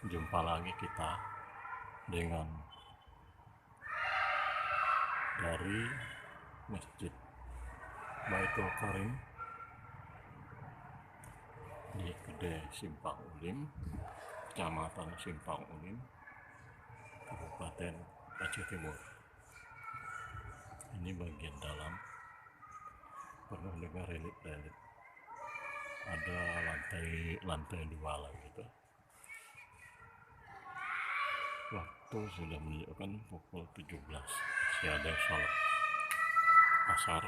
Jumpa lagi kita dengan dari Masjid Baitul Karim di Gede Simpang Ulim, Kecamatan Simpang Ulim, Kabupaten Aceh Timur. Ini bagian dalam, penuh dengan relief-relief. Ada lantai dua lah gitu. Waktu sudah menunjukkan pukul 17, masih ada sholat asar.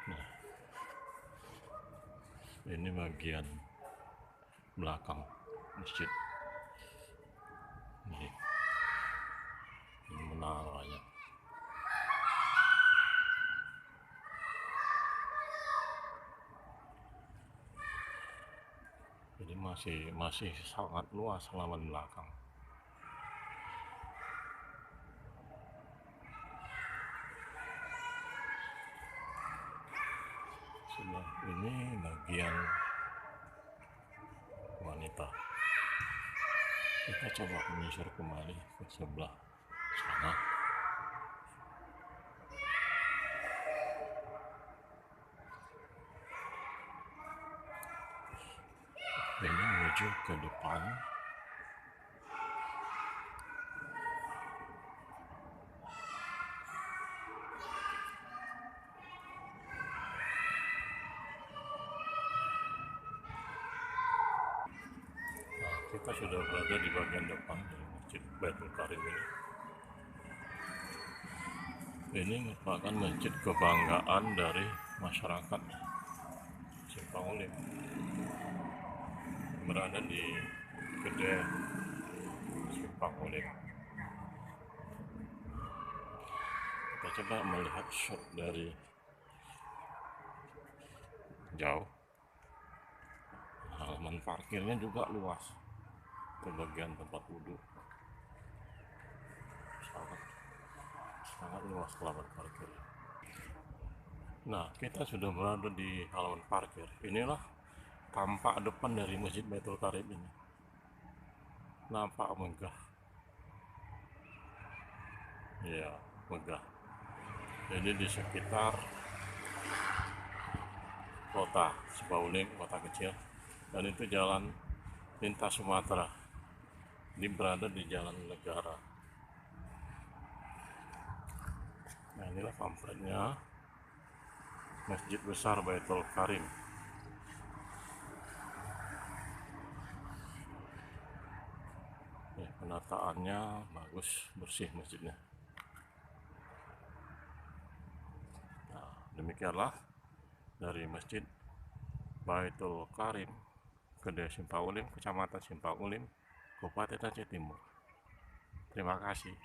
Nah, ini bagian belakang masjid. Ini menaranya. Jadi masih sangat luas halaman belakang. Sebelah ini bagian wanita. Kita coba menyisir kembali ke sebelah sana. Ini menuju ke depan. Nah, kita sudah berada di bagian depan dari Masjid Baitul Karim ini. Ini merupakan masjid kebanggaan dari masyarakat Simpang Ulim, berada di Gede Simpang Ulim. Kita coba melihat shot dari jauh. Halaman parkirnya juga luas, ke bagian tempat wudhu. Sangat luas halaman parkir. Nah, kita sudah berada di halaman parkir. Inilah tampak depan dari Masjid Baitul Karim ini. Nampak megah. Ya, megah. Jadi di sekitar kota Sipauling, kota kecil, dan itu jalan lintas Sumatera. Ini berada di jalan negara. Nah, inilah pamfletnya Masjid Besar Baitul Karim. Penataannya bagus, bersih masjidnya. Nah, demikianlah dari Masjid Baitul Karim, Gede Simpang Ulim, Kecamatan Simpang Ulim, Kabupaten Aceh Timur. Terima kasih.